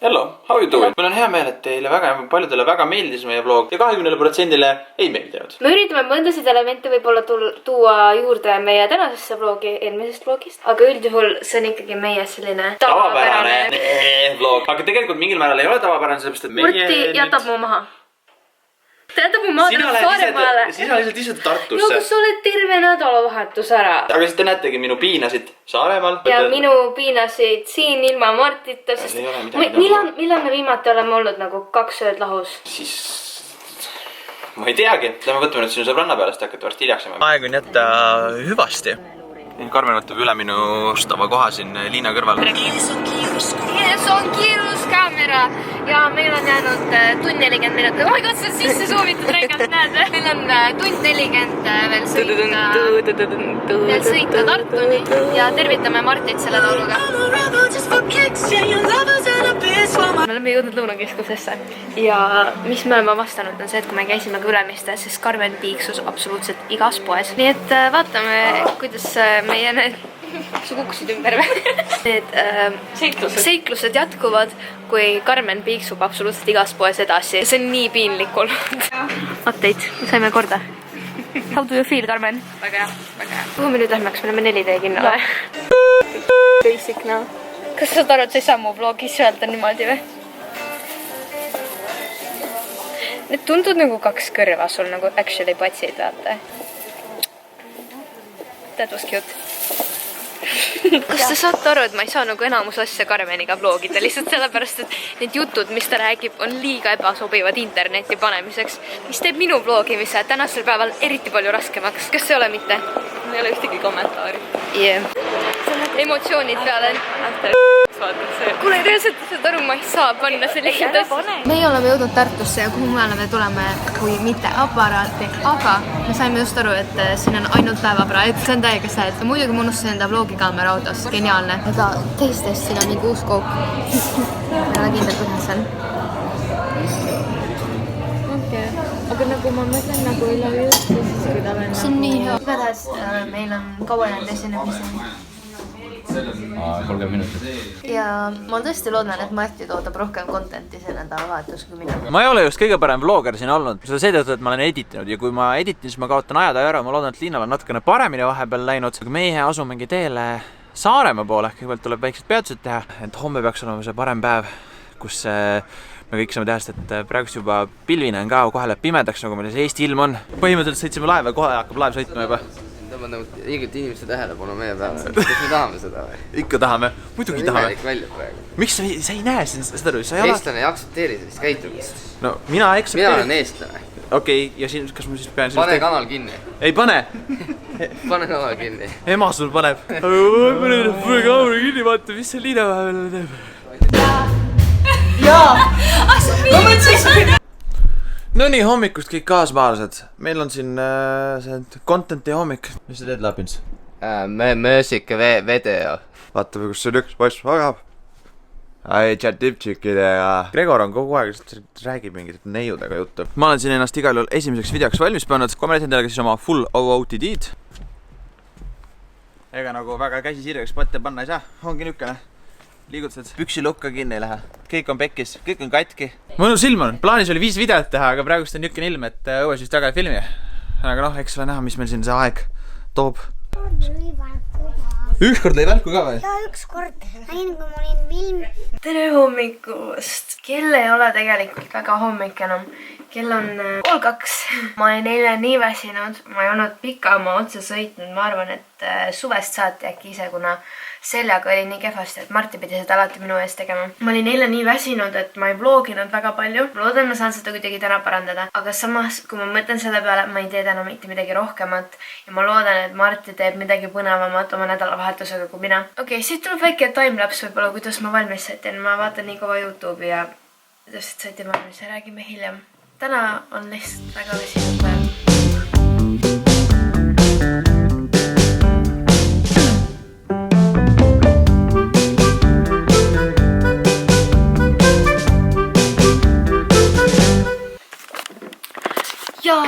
Hello, how you doing? Mul on hea meel, et teile paljudele väga meeldis meie vlog ja 20%-le ei meeldinud. Me üritame mõndasid elemente võib-olla tuua juurde meie tänasesse vlogi, eelmisest vlogist. Aga üldjuhul see on ikkagi meie selline tavapärane vlog. Aga tegelikult mingil määral ei ole tavapärane, sellepärast et meie... Murti jätab mu maha. Ta jätab mu maha täna Saaremaale. Sina lihtsalt istud Tartusse. No kus sa oled terve nädalavahetus ära. Aga siis te näetegi minu piinasid Saaremaal. Ja minu piinasid siin ilma Martita. Millal me viimati oleme olnud nagu 2 ööd lahus? Siis... ma ei teagi. Lähme võtame nüüd sinu sõbranna peale, sest hakkad varsti hiljaksema. Aeg on jätta hüvasti. Karmen võtab üle minu stava koha siin Liina kõrval. Ees on kiiruskaamera ja meil on jäänud tund 40 minutit. Oh my god, see on sisse soovitud rängalt, näed. Meil on tund 40 veel sõita Tartuni ja tervitame Martit selle lauluga. Me oleme jõudnud Lõunakeskusesse ja mis me oleme vastanud on see, et kui me käisime ka Ülemistes, siis Karmen piiksus absoluutselt igas poes. Nii et vaatame, kuidas meie need... Su kukkusid ümber või? Need seiklused jätkuvad, kui Karmen piiksub absoluutselt igas poes edasi. See on nii piinlik olnud. Update, saime korda. How do you feel, Karmen? Väga hea. Kuhu me nüüd lähmeks? Me oleme 4 kinno või? Basic now. Kas sa saad aru, et sa ei saa mu vlogis öelda niimoodi või? Need tundud nagu 2 kõrva sul nagu actually patsid, vaata. That was cute. Kas te saate aru, et ma ei saa nagu enamus asja Karmeniga vlogida, lihtsalt sellepärast, et need jutud, mis ta räägib, on liiga ebasobivad interneti panemiseks, mis teeb minu vlogimise tänasel päeval eriti palju raskemaks. Kas see ole mitte? Mul ei ole ühtegi kommentaari. Emotsioonid peale. Kuule, reaalselt saad aru, ma ei saa panna sellised asja. Meie oleme jõudnud Tartusse ja kuhu mujale me tuleme, kui mitte aparaati, aga me saime just aru, et siin on ainult päevapraed. See on täiega sääd. Muidugi ma unustasin enda vlogikaamera autos, geniaalne. Aga teistest siin on mingi uus kook. Ma ei ole kindel, kuidas see on. Okei. Aga nagu ma mõtlen nagu üleüldse, siis kui ta olen see on nii hea. Igatahes meil on kaua jäänud esinemiseni. 30 minutit. Ja ma tõesti loodan, et Marti toodab rohkem contenti see nädalavahetus kui mina. Ma ei ole just kõige parem vlogger siin olnud. Seda seetõttu, et ma olen editinud ja kui ma editin, siis ma kaotan ajad ära. Ma loodan, et Liinal on natukene paremini vahepeal läinud. Aga meie asumegi teele Saaremaa poole. Kõigepealt tuleb väiksed peatused teha. Et homme peaks olema see parem päev, kus me kõik saame teha, et praegust juba pilvine on ka, kohe läheb pimedaks, nagu meil see Eesti ilm on. Põhimõtteliselt sõitsime laeva ja kohe hakkab laev sõitma juba. Tõmbad nagu liigelt inimeste tähelepanu meie peale. Kas me tahame seda või? Ikka tahame. Muidugi tahame. Imelik välja praegu. Miks sa ei näe seda? Eestlane ei aktsepteeri sellist käitumist. No mina Mina olen eestlane. Okei, ja siin, kas ma siis pean... Pane kanal kinni. Ei pane! Pane kanal kinni. Ema sul paneb. Pane kanal kinni, vaata, mis see Liina vahepeal teeb. Jaa! No nii, hommikust kõik kaasmaalased. Meil on siin see contenti hommik. Mis sa teed, Lapins? Möösike video. Vaatame, kus see üks poiss magab. Ai, chat-tiptšikidega. Gregor on kogu aeg, räägib mingit neiudega juttu. Ma olen siin ennast igal juhul esimeseks videoks valmis pannud. Kui ma näitan teile siis oma full OOTD-d. Ega nagu väga käsi sirjaks patte panna ei saa. Ongi nükene. Liigutused. Püksi lukka kinni ei lähe. Kõik on pekkis. Kõik on katki. Mõnus ilm on. Plaanis oli 5 videot teha, aga praegust on nükene ilm, et õues vist väga ei filmi. Aga noh, eks ole näha, mis meil siin see aeg toob. Ükskord lõi välku ka või? Ja ükskord näin, kui ma olin film. Tere hommikust! Kell ei ole tegelikult väga hommik enam. Kell on 1:30. Ma olin eile nii väsinud. Ma ei olnud pika oma otsa sõitnud. Ma arvan, et suvest saati äkki ise, kuna seljaga oli nii kehvasti, et Marti pidi seda alati minu eest tegema. Ma olin eile nii väsinud, et ma ei vloginud väga palju. Ma loodan, ma saan seda kuidagi täna parandada. Aga samas, kui ma mõtlen selle peale, ma ei tee täna mitte midagi rohkemat. Ja ma loodan, et Marti teeb midagi põnevamat oma nädalavahetusega kui mina. Okei, siit tuleb väike timelapse võib-olla, kuidas ma valmis sätin. Ma vaatan nii kaua YouTube'i ja täpselt sätin valmis ja räägime hiljem. Täna on lihtsalt väga väsinud päev. Ja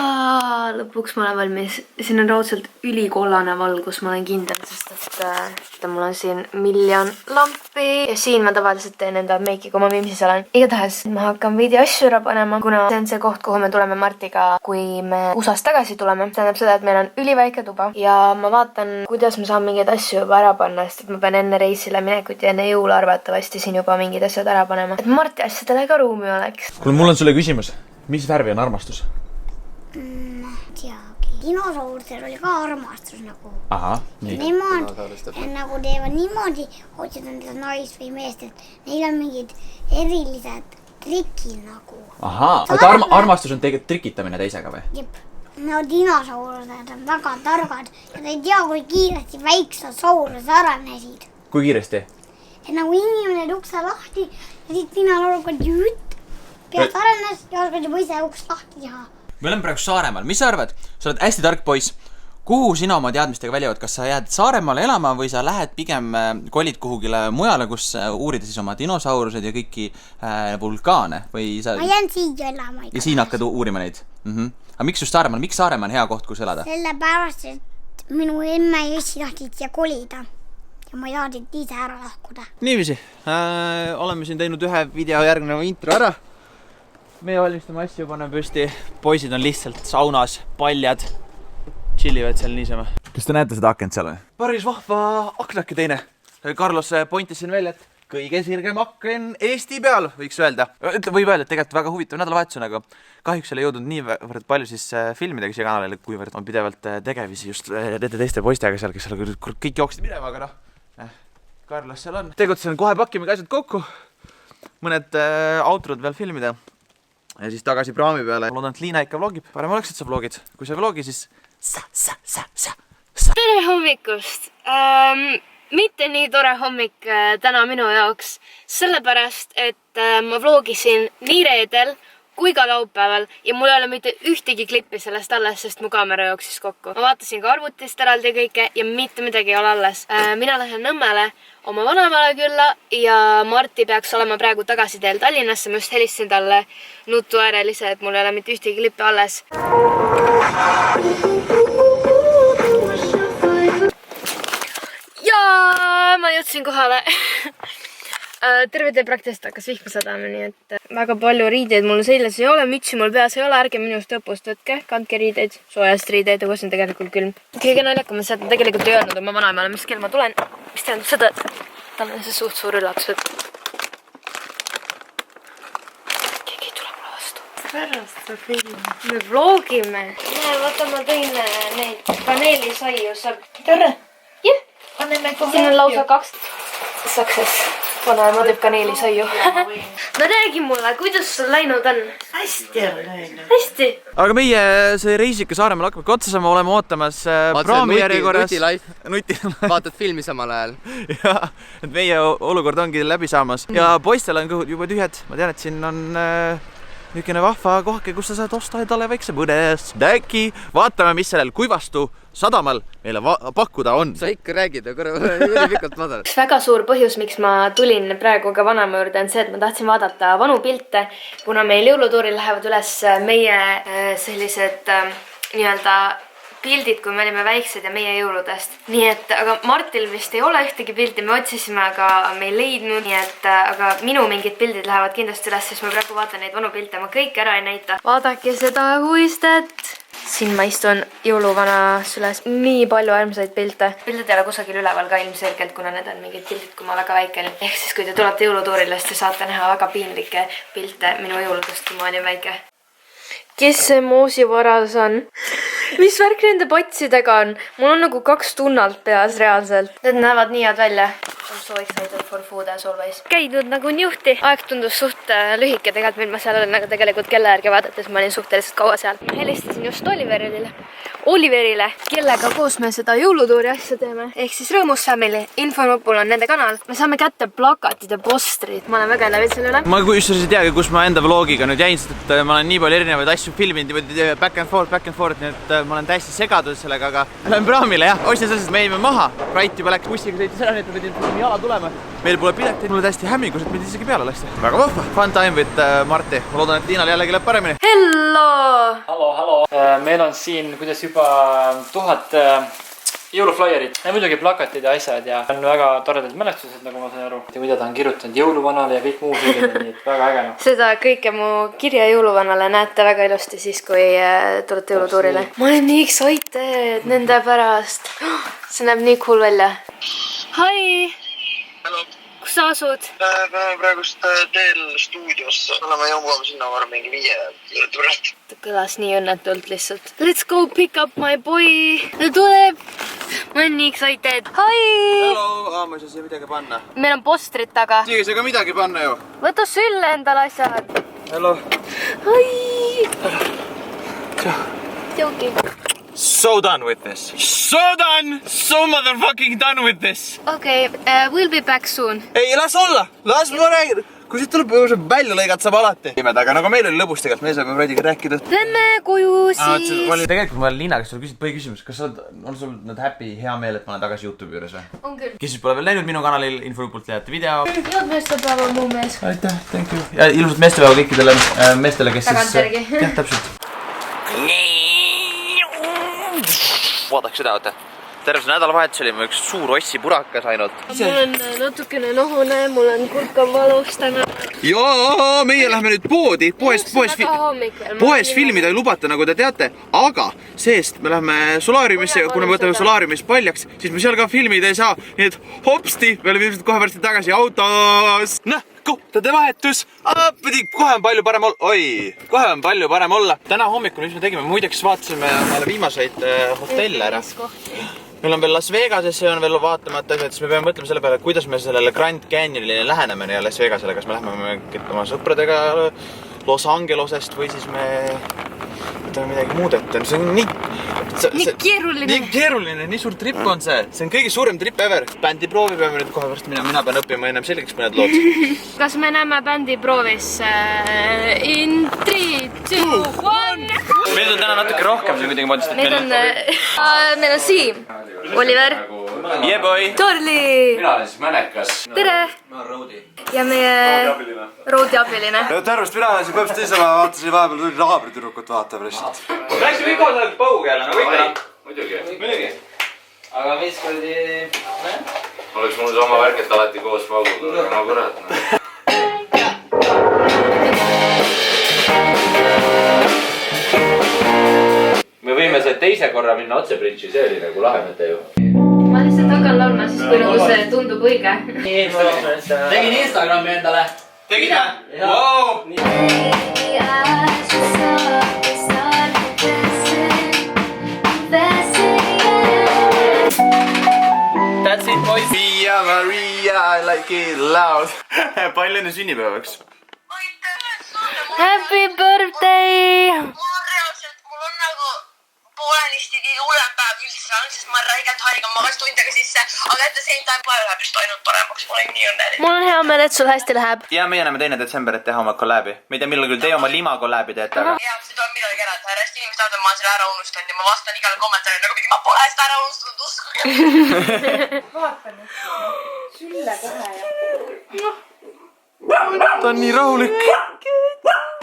lõpuks ma olen valmis. Siin on raudselt ülikollane valgus, ma olen kindel, sest et mul on siin miljon lampi ja siin ma tavaliselt teen enda meiki, kui ma Vimsis olen. Igatahes ma hakkan veidi asju ära panema, kuna see on see koht, kuhu me tuleme Martiga, kui me USA-st tagasi tuleme. Tähendab seda, et meil on üliväike tuba ja ma vaatan, kuidas ma saan mingeid asju juba ära panna, sest et ma pean enne reisile minekut ja enne jõule arvatavasti siin juba mingid asjad ära panema. Et Marti asjadele ka ruumi oleks. Kuule, mul on sulle küsimus. Mis värvi on armastus? Teagi. Dinosaurusel oli ka armastus nagu. Aha, nii. Nemad nagu teevad niimoodi, otsivad seda naist või meest, et neil on mingid erilised trikid nagu. Ahaa, et armastus on tegelikult trikitamine teisega või? Jep. No dinosaurused on väga targad ja ta ei tea, kui kiiresti väiksed saurused arenesid. Kui kiiresti? Et nagu inimene ukse lahti ja siit dinosaurused jüt. Pead arenes ja algad juba ise uks lahti teha. Me oleme praegu Saaremaal. Mis sa arvad? Sa oled hästi tark poiss. Kuhu sina oma teadmistega väljuvad? Kas sa jääd Saaremaale elama või sa lähed pigem kolid kuhugile mujale, kus uurida siis oma dinosaurused ja kõiki vulkaane? Või sa... Ma jään siia elama. Ja siin hakkad uurima neid? Aga miks just Saaremaal? Miks Saaremaa on hea koht, kus elada? Sellepärast, et minu emme ja issi tahtsid siia kolida. Ja ma ei tahtsid ise ära lahkuda. Niiviisi. Oleme siin teinud ühe video järgneva intro ära. Meie valmistame asju, paneme püsti. Poisid on lihtsalt saunas, paljad. Chillivad seal niisama. Kas te näete seda akent seal või? Päris vahva aknake teine. Carlos pointis siin välja, et kõige sirgem aken Eesti peal, võiks öelda. Võib öelda, et tegelikult väga huvitav nädalavahetus on, aga kahjuks ei jõudnud nii palju siis filmidega siia kanalile, kuivõrd on pidevalt tegevisi just teiste poistega seal, kes seal kõik jooksid minema, aga Carlos seal on. Tegutsen kohe pakkime asjad kokku. Mõned outrod veel filmida. Ja siis tagasi praami peale. Loodan, et Liina ikka vlogib. Parem oleks, et sa vlogid. Kui sa vlogi, siis sa. Tere hommikust! Mitte nii tore hommik täna minu jaoks. Sellepärast, et ma vlogisin nii reedel kui ka laupäeval ja mul ei ole mitte ühtegi klippi sellest alles, sest mu kaamera jooksis kokku. Ma vaatasin ka arvutist eraldi kõike ja mitte midagi ei ole alles. Mina lähen Nõmmele oma vanemale külla ja Marti peaks olema praegu tagasi teel Tallinnasse. Ma just helistasin talle nutu äärel ise, et mul ei ole mitte ühtegi klippi alles. Ja ma jõudsin kohale. Terve tee praktiliselt hakkas vihma sadama, nii et väga palju riideid mul seljas ei ole, mütsi mul peas ei ole, ärge minust õppust võtke, kandke riideid, soojast riideid ja kus on tegelikult külm. Kõige naljakam on see, et ma tegelikult ei öelnud oma vanaemale, mis kell ma tulen, mis tähendab seda, et tal on see suht suur üllatus, et keegi ei tule mulle vastu. Pärast sa film. Me vlogime. Näe, vaata, ma tõin neid kaneelisaiu, saab... Tere! Jah, anneme kohe. Siin on lausa 2 success. Vanaema teeb kaneelisaiu. No räägi mulle, kuidas sul läinud on? Hästi on läinud. Hästi. Aga meie see reisike Saaremaal hakkab otsa saama, oleme ootamas praami järjekorras. Nutilife. Vaatad filmi samal ajal. Ja, et meie olukord ongi läbi saamas. Ja poistel on kõhud juba tühjad. Ma tean, et siin on niisugune vahva kohake, kus sa saad osta endale väikse mõnestaki. Vaatame, mis sellel kuivastu sadamal meile pakkuda on. Sa ikka räägid, aga ülipikalt vaadad. Üks väga suur põhjus, miks ma tulin praegu ka vanaema juurde, on see, et ma tahtsin vaadata vanu pilte, kuna meil jõulutuuril lähevad üles meie sellised nii-öelda pildid, kui me olime väiksed ja meie jõuludest. Nii et, aga Martil vist ei ole ühtegi pildi, me otsisime, aga me ei leidnud. Nii et, aga minu mingid pildid lähevad kindlasti üles, siis ma praegu vaatan neid vanu pilte, ma kõik ära ei näita. Vaadake seda huistet! Siin ma istun jõuluvana süles. Nii palju armsaid pilte. Pildid ei ole kusagil üleval ka ilmselgelt, kuna need on mingid pildid, kui ma väga väike olin. Ehk siis, kui te tulete jõulutuurile, siis te saate näha väga piinlikke pilte minu jõuludest, kui ma olin väike. Kes see moosivaras on? Mis värk nende patsidega on? Mul on nagu 2 tunnalt peas reaalselt. Need näevad nii head välja. I'm so excited for food as always. Käidnud nagu njuhti. Aeg tundus suht lühike tegelikult, mil ma seal olen, aga tegelikult kella järgi vaadates ma olin suhteliselt kaua seal. Ma helistasin just Oliverile, kellega koos me seda jõulutuuri asja teeme. Ehk siis Rõõmus Family, infonupul on nende kanal. Me saame kätte plakatid ja postrid. Ma olen väga elevil selle üle. Ma kusjuures ei teagi, kus ma enda vlogiga nüüd jäin, sest et ma olen nii palju erinevaid asju filminud, back and forth, nii et ma olen täiesti segadus sellega, aga lähen praamile, jah. Ostsin sellest, et me jäime maha. Rait juba läks bussiga sõitis ära, nii et ma pidin pidime jala tulema. Meil pole pileteid, mulle täiesti hämmingus, et meid isegi peale lasti. Väga vahva. Fun time with Marti. Ma loodan, et Liinal jällegi läheb paremini. Hello! Hallo. Meil on siin, kuidas juba 1000 jõuluflyerit ja muidugi plakatid ja asjad ja on väga toredad mälestused, nagu ma sain aru. Ja mida ta on kirjutanud jõuluvanale ja kõik muu selline, nii et väga äge. Seda kõike mu kirja jõuluvanale näete väga ilusti siis, kui tulete jõulutuurile. Ma olen nii excited nende pärast. See näeb nii cool välja. Hi! Kus sa asud? Praegust teel stuudiosse. Oleme jõuame sinna varem mingi 5 minuti pärast. Ta kõlas nii õnnetult lihtsalt. Let's go pick up my boy. Ta tuleb. Ma olen nii excited. Hi! Hello! Ma ei saa siia midagi panna. Meil on postrid taga. Siia ei saa ka midagi panna ju. Võta sülle endale asjad. Hello! Hi! Joking. So done with this. So done! So motherfucking done with this! Okay, we'll be back soon. Ei, las olla! Las ma räägin! Kui siit tuleb välja lõigata, saab alati. Aga nagu meil oli lõbus tegelikult, me saame Frediga rääkida. Lähme koju siis. Tegelikult ma olen Liina, kes sulle küsinud põhiküsimus. Kas on sul nüüd happy, hea meel, et ma olen tagasi YouTube juures või? On küll. Kes siis pole veel näinud minu kanalil, Infolupult leiate video. Head meestepäeva, mu mees. Aitäh, thank you. Ja ilusat meestepäeva kõikidele meestele, kes Tagantjärgi. Jah, täpselt. Vaadaks seda, oota. Terve nädalavahetus oli üks suur ossi purakas ainult. Mul on natukene nohune, mul on kurk on valus täna. Jaa, meie lähme nüüd poodi. Poes filmida ei lubata, nagu te teate. Aga seest me lähme solaariumisse ja kuna me võtame solaariumis paljaks, siis me seal ka filmida ei saa. Nii et hopsti, me oleme ilmselt kohe varsti tagasi autos. Noh, kohtade vahetus. Kohe on palju parem olla. Kohe on palju parem olla. Täna hommikul, mis me tegime, muideks vaatasime omale viimaseid hotelle ära. Meil on veel Las Vegasesse on veel vaatamata, siis me peame mõtlema selle peale, kuidas me sellele Grand Canyonile läheneme ja Las Vegasele, kas me lähme oma sõpradega Los Angelosest või siis me võtame midagi muud ette. See on nii keeruline, nii suur trip on see. See on kõige suurem trip ever. Bändi proovi peame nüüd kohe varsti minema, mina pean õppima ennem selgeks mõned lood. Kas me näeme bändi proovis? In 3, 2, 1. Meil on täna natuke rohkem, see on kuidagi mõttes, et meil on Siim, Oliver, Yeah boy! Torli, mina olen siis Mänekas. tere Ma olen Roodi. ja meie Roodi abiline. Tervist, mina olen siin põhimõtteliselt teisele vaatasin vahepeal tuli naabritüdrukut vaatama lihtsalt. Läksime ikka olnud paugu jälle, nagu ikka. Muidugi. Aga mis kuradi... Oleks mul sama värk, et alati koos pauguga, aga ma kurat. Me võime see teise korra minna otse bridži, see oli nagu lahe mõte ju. Ma lihtsalt hakkan laulma, siis kui nagu see tundub õige. Tegin Instagrami endale. Tegid jah? Wow! That's it, boys. Maria, Maria, I like it loud. Palju enne sünnipäevaks. Happy birthday! Mul on nagu poolenisti kõige hullem päev üldse on, sest ma olen räigelt haige, ma magasin tundidega sisse, aga et see päev läheb just ainult paremaks, ma olen nii õnnelik. Mul on hea meel, et sul hästi läheb. Ja meie näeme 2. detsember, et teha oma kollaabi. Me ei tea, millal küll teie oma lima kollaabi teete, aga... Jah, see tuleb midagi ära, et hästi inimesed arvavad, et ma olen selle ära unustanud ja ma vastan igale kommentaarile, nagu mingi ma pole seda ära unustanud, uskuge. Vaatan, et sülle kohe ja... Ta on nii rahulik.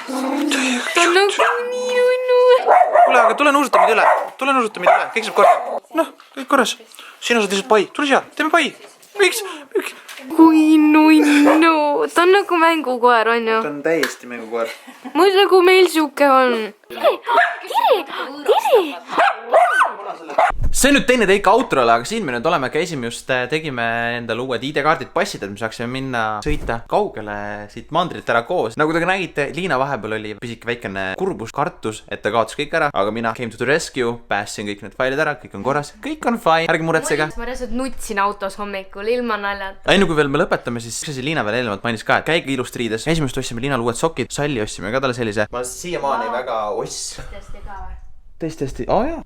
Ta on nagu nii nunnu. Kuule, aga tule nuusutame üle. Kõik saab korda. Noh, kõik korras. Sina saad lihtsalt pai. Tule siia, teeme pai. Miks? Kui nunnu. Ta on nagu mängukoer, on ju? Ta on täiesti mängukoer. Mõtle, kui meil siuke on. Tere! See on nüüd teine teik outrole, aga siin me nüüd oleme, käisime just, tegime endale uued ID-kaardid, passid, et me saaksime minna sõita kaugele siit mandrit ära koos. Nagu te ka nägite, Liina vahepeal oli pisike väikene kurbus, kartus, et ta kaotas kõik ära, aga mina came to the rescue, päässin kõik need failid ära, kõik on korras, kõik on fine, ärge muretsege. Ma reaalselt nutsin autos hommikul, ilma naljata. Enne kui veel me lõpetame, siis see Liina veel eelnevalt mainis ka, et käige ilust riides. Esimest ossime Liinal uued sokid, salli ossime ka talle sellise. Ma siiamaani väga oss. Tõesti, jaa.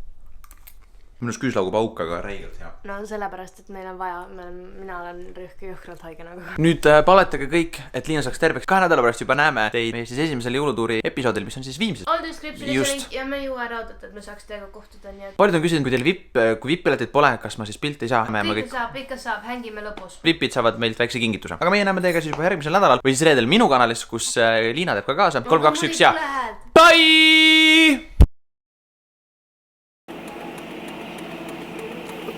minu arust küüslaugu pauk, aga räigelt hea. No sellepärast, et meil on vaja, mina olen jõhkralt haige nagu. Nüüd paletage kõik, et Liina saaks terveks. 2 nädala pärast juba näeme teid meie siis esimesel jõulutuuri episoodil, mis on siis Viimsis. All description'is link ja me ei jõua ära oodata, et me saaks teiega kohtuda, nii et... Paljud on küsinud, kui teil VIP-piletit pole, kas ma siis pilti ei saa? Ikka saab, hängime lõpus. VIPid saavad meilt väikse kingituse. Aga meie näeme teiega siis juba järgmisel nädalal või siis reedel minu kanalis, kus Liina teeb ka kaasa. 3, 2, 1 ja bye!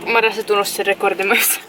Ma reaalselt unustasin rekordima just.